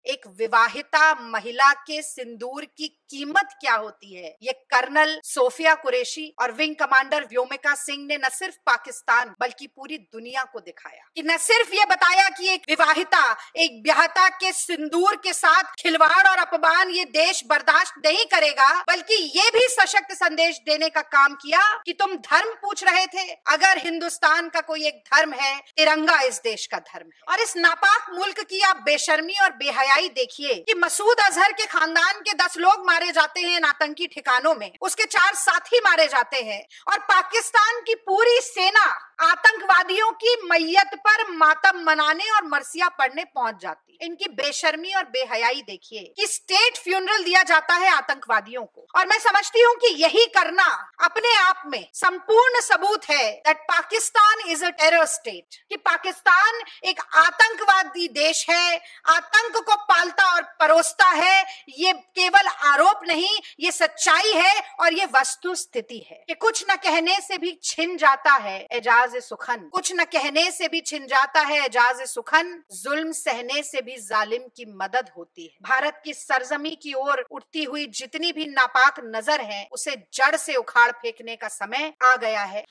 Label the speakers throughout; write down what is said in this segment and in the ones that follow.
Speaker 1: एक विवाहिता महिला के सिंदूर की कीमत क्या होती है, ये कर्नल सोफिया कुरैशी और विंग कमांडर व्योमिका सिंह ने न सिर्फ पाकिस्तान बल्कि पूरी दुनिया को दिखाया कि न सिर्फ ये बताया कि एक विवाहिता एक ब्याहता के सिंदूर के साथ खिलवाड़ और अपमान ये देश बर्दाश्त नहीं करेगा, बल्कि ये भी सशक्त संदेश देने का काम किया कि तुम धर्म पूछ रहे थे, अगर हिंदुस्तान का कोई एक धर्म है, तिरंगा इस देश का धर्म है। और इस नापाक मुल्क की आप बेशर्मी और बेहयाई देखिए कि मसूद अजहर के खानदान के 10 लोग मारे जाते हैं आतंकी ठिकानों में, उसके 4 साथी मारे जाते हैं और पाकिस्तान की पूरी सेना आतंकवादियों की मैयत पर मातम मनाने और मरसिया पढ़ने पहुंच जाती है। इनकी बेशर्मी और बेहयाई देखिए कि स्टेट फ्यूनरल दिया जाता है आतंकवादियों को, और मैं समझती हूं कि यही करना अपने आप में संपूर्ण सबूत है that Pakistan is a terror state, कि पाकिस्तान एक आतंकवादी देश है, आतंक को पालता और परोसता है। ये केवल आरोप नहीं, ये सच्चाई है और ये वस्तु स्थिति है कि कुछ न कहने से भी छिन जाता है एजाज सुखन, कुछ न कहने से भी छिन जाता है एजाज सुखन, जुल्म सहने से भी जालिम की मदद होती है। भारत की सरजमी की ओर उठती हुई जितनी भी नापाक नजर है, उसे जड़ से उखाड़ फेंकने का समय आ गया है।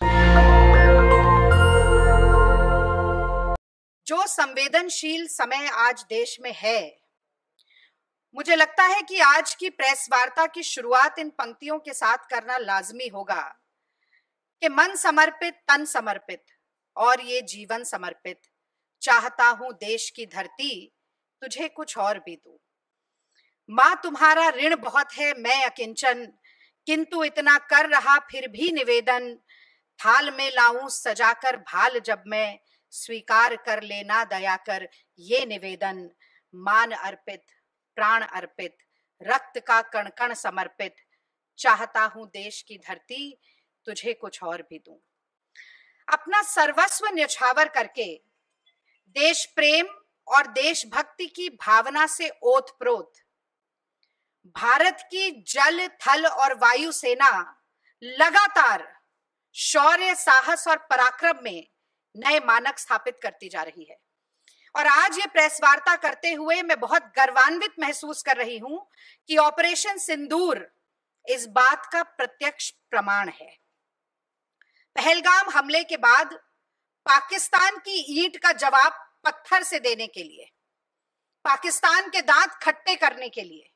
Speaker 1: जो संवेदनशील समय आज देश में है, मुझे लगता है कि आज की प्रेस वार्ता की शुरुआत इन पंक्तियों के साथ करना लाजमी होगा कि मन समर्पित तन समर्पित और ये जीवन समर्पित, चाहता हूं देश की धरती तुझे कुछ और भी दूं। मां तुम्हारा ऋण बहुत है मैं अकिंचन, किंतु इतना कर रहा फिर भी निवेदन, थाल में लाऊं सजाकर भाल जब मैं, स्वीकार कर लेना दया कर ये निवेदन, मान अर्पित प्राण अर्पित रक्त का कण कण समर्पित, चाहता हूं देश की धरती तुझे कुछ और भी दूं। अपना सर्वस्व न्यौछावर करके देश प्रेम और देशभक्ति की भावना से ओतप्रोत भारत की जल थल और वायु सेना लगातार शौर्य साहस और पराक्रम में नए मानक स्थापित करती जा रही है। और आज ये प्रेस वार्ता करते हुए मैं बहुत गर्वान्वित महसूस कर रही हूं कि ऑपरेशन सिंदूर इस बात का प्रत्यक्ष प्रमाण है। पहलगाम हमले के बाद पाकिस्तान की ईंट का जवाब पत्थर से देने के लिए, पाकिस्तान के दांत खट्टे करने के लिए,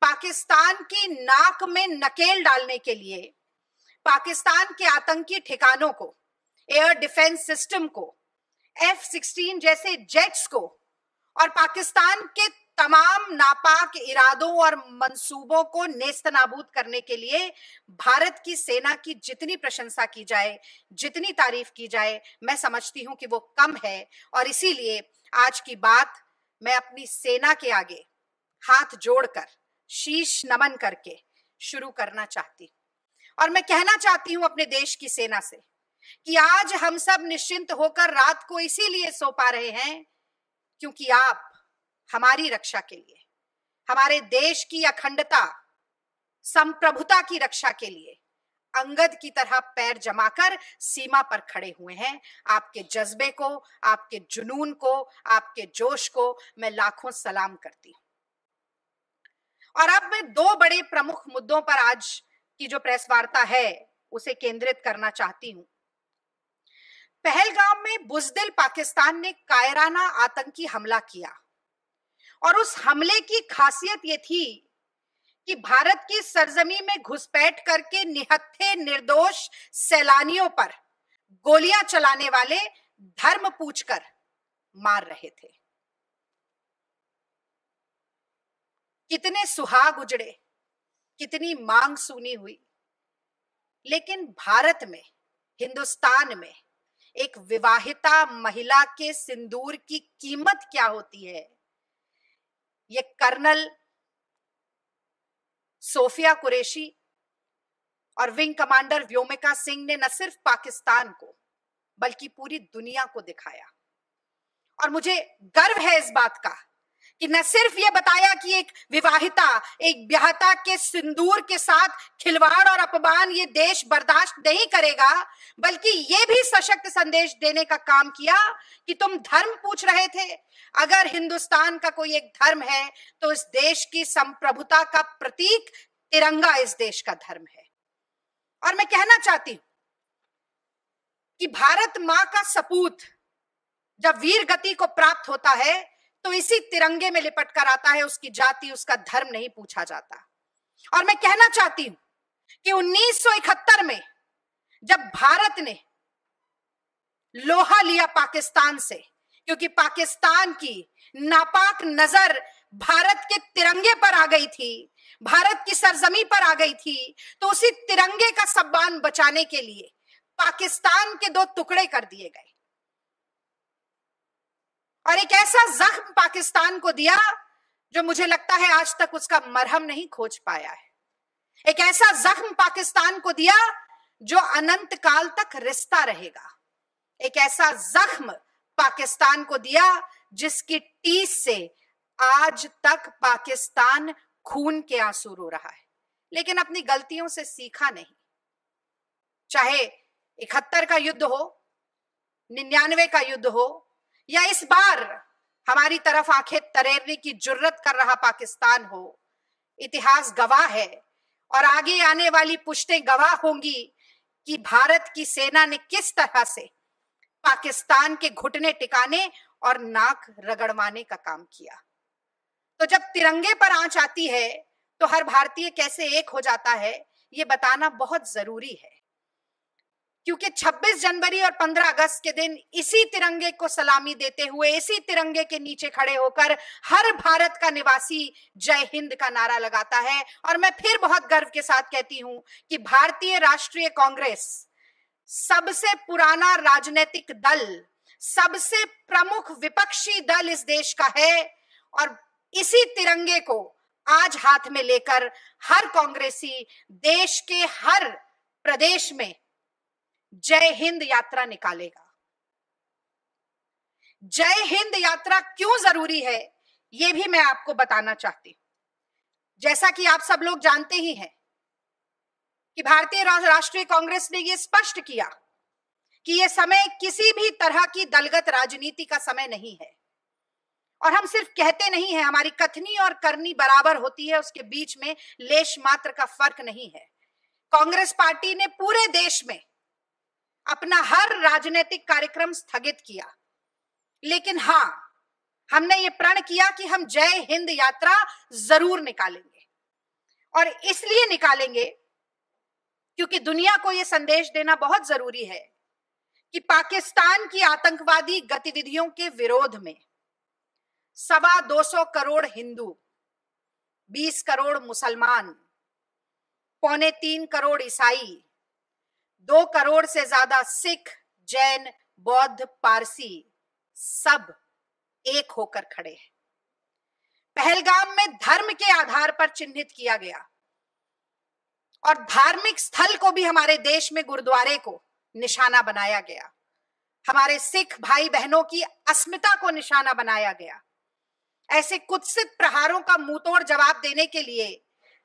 Speaker 1: पाकिस्तान की नाक में नकेल डालने के लिए, पाकिस्तान के आतंकी ठिकानों को, एयर डिफेंस सिस्टम को, F-16 जैसे जेट्स को और पाकिस्तान के तमाम नापाक इरादों और मंसूबों को नेस्तनाबूद करने के लिए भारत की सेना की जितनी प्रशंसा की जाए, जितनी तारीफ की जाए, मैं समझती हूं कि वो कम है। और इसीलिए आज की बात मैं अपनी सेना के आगे हाथ जोड़कर शीश नमन करके शुरू करना चाहती हूं। और मैं कहना चाहती हूं अपने देश की सेना से कि आज हम सब निश्चिंत होकर रात को इसीलिए सो पा रहे हैं क्योंकि आप हमारी रक्षा के लिए, हमारे देश की अखंडता संप्रभुता की रक्षा के लिए अंगद की तरह पैर जमाकर सीमा पर खड़े हुए हैं। आपके जज्बे को, आपके जुनून को, आपके जोश को मैं लाखों सलाम करती हूं। और अब मैं 2 बड़े प्रमुख मुद्दों पर आज की जो प्रेस वार्ता है उसे केंद्रित करना चाहती हूं। पहलगाम में बुज़दिल पाकिस्तान ने कायराना आतंकी हमला किया और उस हमले की खासियत ये थी कि भारत की सरजमी में घुसपैठ करके निहत्थे निर्दोष सैलानियों पर गोलियां चलाने वाले धर्म पूछकर मार रहे थे। कितने सुहाग उजड़े, कितनी मांग सूनी हुई, लेकिन भारत में, हिंदुस्तान में एक विवाहिता महिला के सिंदूर की कीमत क्या होती है, ये कर्नल सोफिया कुरैशी और विंग कमांडर व्योमिका सिंह ने न सिर्फ पाकिस्तान को बल्कि पूरी दुनिया को दिखाया। और मुझे गर्व है इस बात का कि न सिर्फ ये बताया कि एक विवाहिता, एक ब्याहता के सिंदूर के साथ खिलवाड़ और अपमान ये देश बर्दाश्त नहीं करेगा, बल्कि ये भी सशक्त संदेश देने का काम किया कि तुम धर्म पूछ रहे थे, अगर हिंदुस्तान का कोई एक धर्म है तो इस देश की संप्रभुता का प्रतीक तिरंगा इस देश का धर्म है। और मैं कहना चाहती हूं कि भारत मां का सपूत जब वीर गति को प्राप्त होता है तो इसी तिरंगे में लिपट कर आता है, उसकी जाति, उसका धर्म नहीं पूछा जाता। और मैं कहना चाहती हूं कि 1971 में जब भारत ने लोहा लिया पाकिस्तान से, क्योंकि पाकिस्तान की नापाक नजर भारत के तिरंगे पर आ गई थी, भारत की सरजमी पर आ गई थी, तो उसी तिरंगे का सम्मान बचाने के लिए पाकिस्तान के 2 टुकड़े कर दिए गए और एक ऐसा जख्म पाकिस्तान को दिया जो मुझे लगता है आज तक उसका मरहम नहीं खोज पाया है। एक ऐसा जख्म पाकिस्तान को दिया जो अनंत काल तक रिश्ता रहेगा। एक ऐसा जख्म पाकिस्तान को दिया जिसकी टीस से आज तक पाकिस्तान खून के आंसू रो रहा है, लेकिन अपनी गलतियों से सीखा नहीं। चाहे 71 का युद्ध हो, 99 का युद्ध हो, या इस बार हमारी तरफ आंखें तरेरने की जुर्रत कर रहा पाकिस्तान हो, इतिहास गवाह है और आगे आने वाली पुश्तें गवाह होंगी कि भारत की सेना ने किस तरह से पाकिस्तान के घुटने टिकाने और नाक रगड़वाने का काम किया। तो जब तिरंगे पर आंच आती है तो हर भारतीय कैसे एक हो जाता है, ये बताना बहुत जरूरी है, क्योंकि 26 जनवरी और 15 अगस्त के दिन इसी तिरंगे को सलामी देते हुए, इसी तिरंगे के नीचे खड़े होकर हर भारत का निवासी जय हिंद का नारा लगाता है। और मैं फिर बहुत गर्व के साथ कहती हूं कि भारतीय राष्ट्रीय कांग्रेस सबसे पुराना राजनीतिक दल, सबसे प्रमुख विपक्षी दल इस देश का है और इसी तिरंगे को आज हाथ में लेकर हर कांग्रेसी देश के हर प्रदेश में जय हिंद यात्रा निकालेगा। जय हिंद यात्रा क्यों जरूरी है यह भी मैं आपको बताना चाहती हूं। जैसा कि आप सब लोग जानते ही हैं कि भारतीय राष्ट्रीय कांग्रेस ने यह स्पष्ट किया कि यह समय किसी भी तरह की दलगत राजनीति का समय नहीं है। और हम सिर्फ कहते नहीं हैं, हमारी कथनी और करनी बराबर होती है, उसके बीच में लेश मात्र का फर्क नहीं है। कांग्रेस पार्टी ने पूरे देश में अपना हर राजनीतिक कार्यक्रम स्थगित किया, लेकिन हां, हमने ये प्रण किया कि हम जय हिंद यात्रा जरूर निकालेंगे। और इसलिए निकालेंगे क्योंकि दुनिया को यह संदेश देना बहुत जरूरी है कि पाकिस्तान की आतंकवादी गतिविधियों के विरोध में 225 करोड़ हिंदू, 20 करोड़ मुसलमान, 3.25 करोड़ ईसाई, 2 करोड़ से ज्यादा सिख, जैन, बौद्ध, पारसी सब एक होकर खड़े हैं। पहलगाम में धर्म के आधार पर चिन्हित किया गया और धार्मिक स्थल को भी हमारे देश में गुरुद्वारे को निशाना बनाया गया। हमारे सिख भाई बहनों की अस्मिता को निशाना बनाया गया। ऐसे कुत्सित प्रहारों का मुंहतोड़ जवाब देने के लिए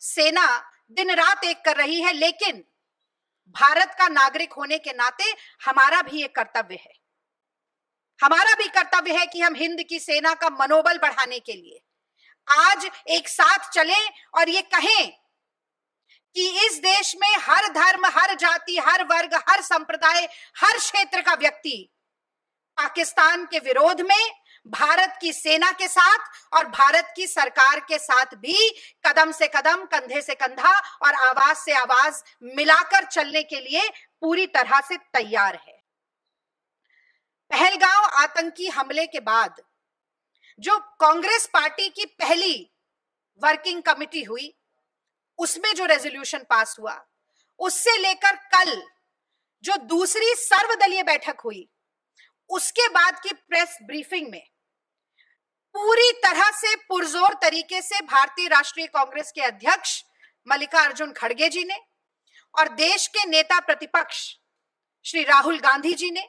Speaker 1: सेना दिन रात एक कर रही है, लेकिन भारत का नागरिक होने के नाते हमारा भी एक कर्तव्य है। हमारा भी कर्तव्य है कि हम हिंद की सेना का मनोबल बढ़ाने के लिए आज एक साथ चलें और ये कहें कि इस देश में हर धर्म, हर जाति, हर वर्ग, हर संप्रदाय, हर क्षेत्र का व्यक्ति पाकिस्तान के विरोध में भारत की सेना के साथ और भारत की सरकार के साथ भी कदम से कदम, कंधे से कंधा और आवाज से आवाज मिलाकर चलने के लिए पूरी तरह से तैयार है। पहलगाम आतंकी हमले के बाद जो कांग्रेस पार्टी की पहली वर्किंग कमेटी हुई, उसमें जो रेजोल्यूशन पास हुआ, उससे लेकर कल जो दूसरी सर्वदलीय बैठक हुई, उसके बाद की प्रेस ब्रीफिंग में पूरी तरह से पुरजोर तरीके से भारतीय राष्ट्रीय कांग्रेस के अध्यक्ष मल्लिकार्जुन खड़गे जी ने और देश के नेता प्रतिपक्ष श्री राहुल गांधी जी ने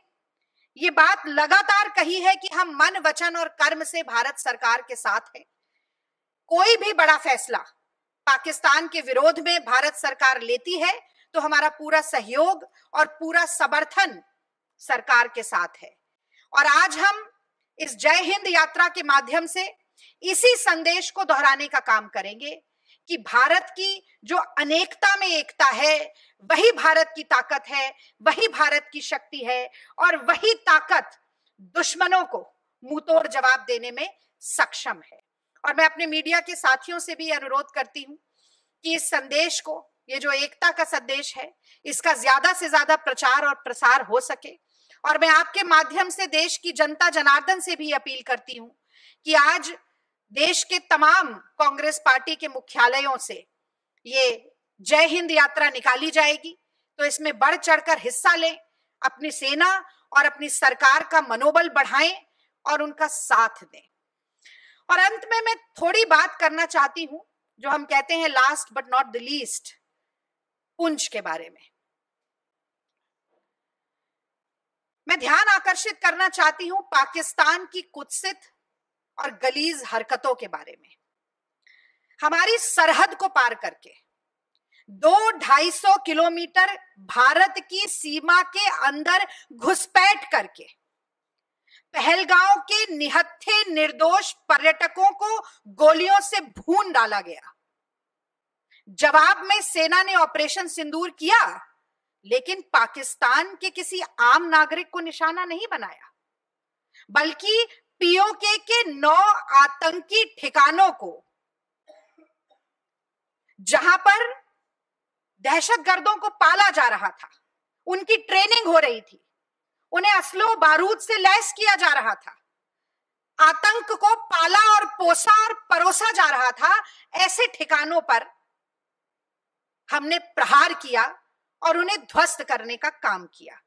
Speaker 1: ये बात लगातार कही है कि हम मन, वचन और कर्म से भारत सरकार के साथ हैं। कोई भी बड़ा फैसला पाकिस्तान के विरोध में भारत सरकार लेती है तो हमारा पूरा सहयोग और पूरा समर्थन सरकार के साथ है। और आज हम इस जय हिंद यात्रा के माध्यम से इसी संदेश को दोहराने का काम करेंगे कि भारत की जो अनेकता में एकता है, वही भारत की ताकत है, वही भारत की शक्ति है, और वही ताकत दुश्मनों को मुंहतोड़ जवाब देने में सक्षम है। और मैं अपने मीडिया के साथियों से भी अनुरोध करती हूं कि इस संदेश को, ये जो एकता का संदेश है, इसका ज्यादा से ज्यादा प्रचार और प्रसार हो सके। और मैं आपके माध्यम से देश की जनता जनार्दन से भी अपील करती हूं कि आज देश के तमाम कांग्रेस पार्टी के मुख्यालयों से ये जय हिंद यात्रा निकाली जाएगी, तो इसमें बढ़ चढ़कर हिस्सा लें, अपनी सेना और अपनी सरकार का मनोबल बढ़ाएं और उनका साथ दें। और अंत में मैं थोड़ी बात करना चाहती हूं, जो हम कहते हैं last but not the least, Poonch के बारे में। मैं ध्यान आकर्षित करना चाहती हूं पाकिस्तान की कुत्सित और गलीज हरकतों के बारे में। हमारी सरहद को पार करके 200-250 किलोमीटर भारत की सीमा के अंदर घुसपैठ करके पहलगांव के निहत्थे निर्दोष पर्यटकों को गोलियों से भून डाला गया। जवाब में सेना ने ऑपरेशन सिंदूर किया, लेकिन पाकिस्तान के किसी आम नागरिक को निशाना नहीं बनाया, बल्कि पीओके के 9 आतंकी ठिकानों को, जहां पर दहशतगर्दों को पाला जा रहा था, उनकी ट्रेनिंग हो रही थी, उन्हें असलो बारूद से लैस किया जा रहा था, आतंक को पाला और पोसा और परोसा जा रहा था, ऐसे ठिकानों पर हमने प्रहार किया और उन्हें ध्वस्त करने का काम किया।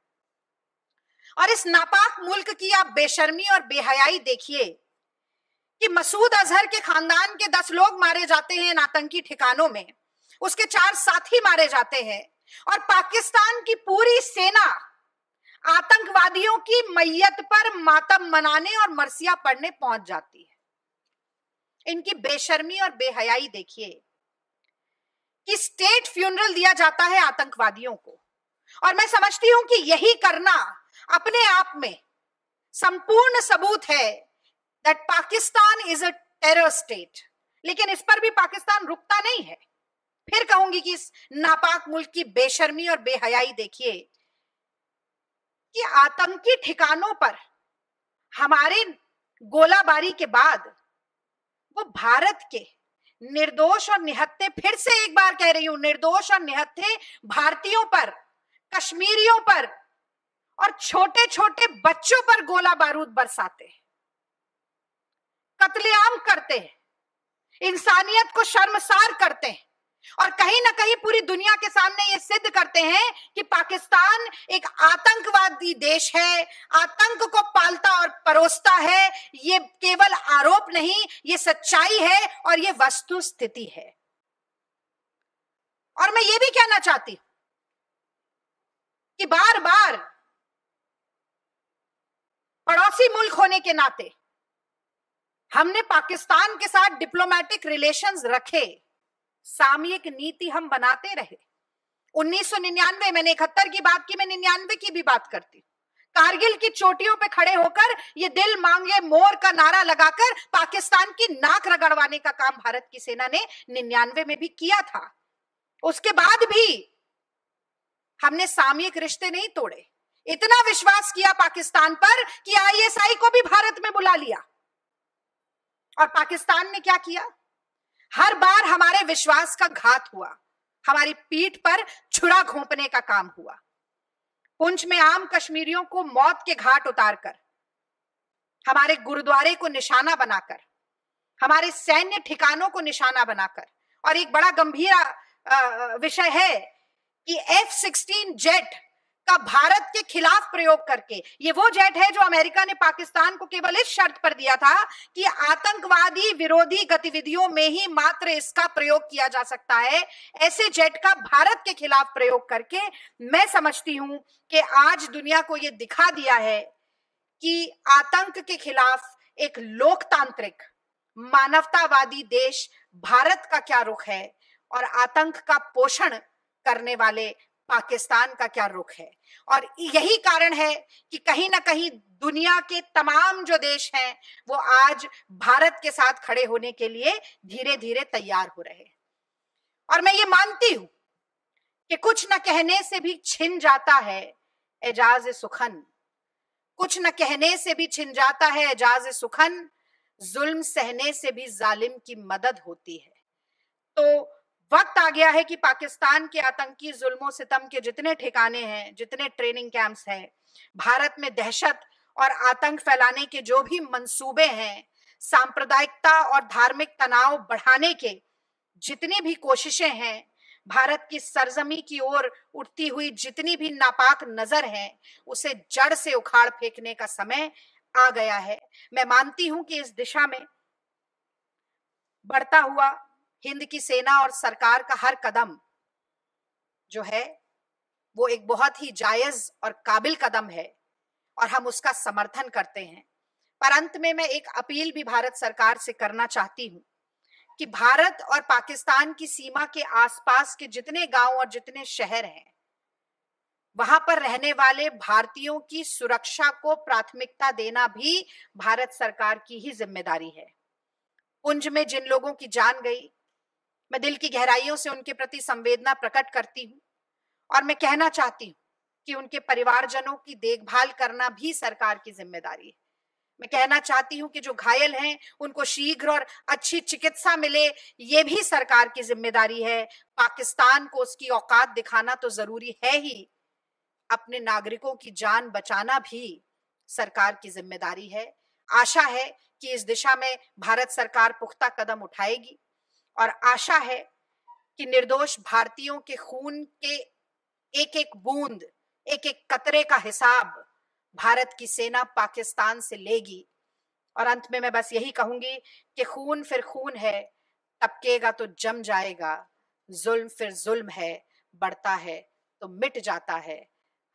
Speaker 1: और इस नापाक मुल्क की आप बेशर्मी और बेहयाई देखिए कि मसूद अजहर के खानदान के 10 लोग मारे जाते हैं इन आतंकी ठिकानों में, उसके 4 साथी मारे जाते हैं, और पाकिस्तान की पूरी सेना आतंकवादियों की मैयत पर मातम मनाने और मरसिया पढ़ने पहुंच जाती है। इनकी बेशर्मी और बेहयाई देखिए कि स्टेट फ्यूनरल दिया जाता है आतंकवादियों को, और मैं समझती हूं कि यही करना अपने आप में संपूर्ण सबूत है that Pakistan is a terror state. लेकिन इस पर भी पाकिस्तान रुकता नहीं है। फिर कहूंगी कि इस नापाक मुल्क की बेशर्मी और बेहयाई देखिए कि आतंकी ठिकानों पर हमारे गोलाबारी के बाद वो भारत के निर्दोष और निहत्थे, फिर से एक बार कह रही हूं, निर्दोष और निहत्थे भारतीयों पर, कश्मीरियों पर और छोटे छोटे बच्चों पर गोला बारूद बरसाते हैं, कत्लेआम करते हैं, इंसानियत को शर्मसार करते हैं, और कहीं ना कहीं पूरी दुनिया के सामने ये सिद्ध करते हैं कि पाकिस्तान एक आतंकवादी देश है, आतंक को पालता और परोसता है। ये केवल आरोप नहीं, ये सच्चाई है और ये वस्तु स्थिति है। और मैं ये भी कहना चाहती हूं कि बार बार पड़ोसी मुल्क होने के नाते हमने पाकिस्तान के साथ डिप्लोमेटिक रिलेशंस रखे, सामयिक नीति हम बनाते रहे। 1999 मैंने 71 की बात की, मैं 99 की भी बात करती हूं। कारगिल की चोटियों पे खड़े होकर ये दिल मांगे मोर का नारा लगाकर पाकिस्तान की नाक रगड़वाने का काम भारत की सेना ने 99 में भी किया था। उसके बाद भी हमने सामयिक रिश्ते नहीं तोड़े। इतना विश्वास किया पाकिस्तान पर कि आईएसआई को भी भारत में बुला लिया। और पाकिस्तान ने क्या किया? हर बार हमारे विश्वास का घात हुआ, हमारी पीठ पर छुरा घोंपने का काम हुआ। पुंछ में आम कश्मीरियों को मौत के घाट उतारकर, हमारे गुरुद्वारे को निशाना बनाकर, हमारे सैन्य ठिकानों को निशाना बनाकर, और एक बड़ा गंभीर विषय है कि F-16 जेट का भारत के खिलाफ प्रयोग करके, ये वो जेट है जो अमेरिका ने पाकिस्तान को केवल इस शर्त पर दिया था कि आतंकवादी विरोधी गतिविधियों में ही मात्र इसका प्रयोग किया जा सकता है। ऐसे जेट का भारत के खिलाफ प्रयोग करके मैं समझती हूं कि आज दुनिया को यह दिखा दिया है कि आतंक के खिलाफ एक लोकतांत्रिक मानवतावादी देश भारत का क्या रुख है और आतंक का पोषण करने वाले पाकिस्तान का क्या रुख है। और यही कारण है कि कहीं ना कहीं दुनिया के तमाम जो देश हैं वो आज भारत के साथ खड़े होने के लिए धीरे धीरे तैयार हो रहे हैं। और मैं ये मानती हूं कि कुछ न कहने से भी छिन जाता है एजाज सुखन, कुछ न कहने से भी छिन जाता है एजाज सुखन, जुल्म सहने से भी जालिम की मदद होती है। तो वक्त आ गया है कि पाकिस्तान के आतंकी जुल्मों सितम के जितने ठिकाने हैं, जितने ट्रेनिंग कैंप्स हैं, भारत में दहशत और आतंक फैलाने के जो भी मंसूबे हैं, सांप्रदायिकता और धार्मिक तनाव बढ़ाने के जितनी भी कोशिशें हैं, भारत की सरजमी की ओर उठती हुई जितनी भी नापाक नजर है, उसे जड़ से उखाड़ फेंकने का समय आ गया है। मैं मानती हूं कि इस दिशा में बढ़ता हुआ हिंद की सेना और सरकार का हर कदम जो है वो एक बहुत ही जायज और काबिल कदम है और हम उसका समर्थन करते हैं। पर अंत में मैं एक अपील भी भारत सरकार से करना चाहती हूं कि भारत और पाकिस्तान की सीमा के आसपास के जितने गांव और जितने शहर हैं, वहां पर रहने वाले भारतीयों की सुरक्षा को प्राथमिकता देना भी भारत सरकार की ही जिम्मेदारी है। पुंज में जिन लोगों की जान गई, मैं दिल की गहराइयों से उनके प्रति संवेदना प्रकट करती हूं और मैं कहना चाहती हूं कि उनके परिवारजनों की देखभाल करना भी सरकार की जिम्मेदारी है। मैं कहना चाहती हूं कि जो घायल हैं उनको शीघ्र और अच्छी चिकित्सा मिले, ये भी सरकार की जिम्मेदारी है। पाकिस्तान को उसकी औकात दिखाना तो जरूरी है ही, अपने नागरिकों की जान बचाना भी सरकार की जिम्मेदारी है। आशा है कि इस दिशा में भारत सरकार पुख्ता कदम उठाएगी और आशा है कि निर्दोष भारतीयों के खून के एक एक बूंद, एक एक कतरे का हिसाब भारत की सेना पाकिस्तान से लेगी। और अंत में मैं बस यही कहूंगी कि खून फिर खून है, टपकेगा तो जम जाएगा, जुल्म फिर जुल्म है, बढ़ता है तो मिट जाता है,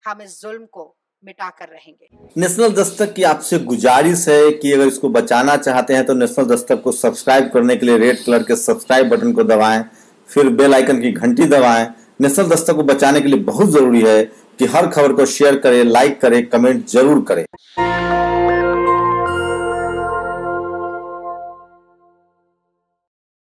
Speaker 1: हम इस जुल्म को मिटा कर रहेंगे।
Speaker 2: नेशनल दस्तक की आपसे गुजारिश है कि अगर इसको बचाना चाहते हैं तो नेशनल दस्तक को सब्सक्राइब करने के लिए रेड कलर के सब्सक्राइब बटन को दबाएं, फिर बेल आइकन की घंटी दबाएं। नेशनल दस्तक को बचाने के लिए बहुत जरूरी है कि हर खबर को शेयर करें, लाइक करें, कमेंट जरूर करें।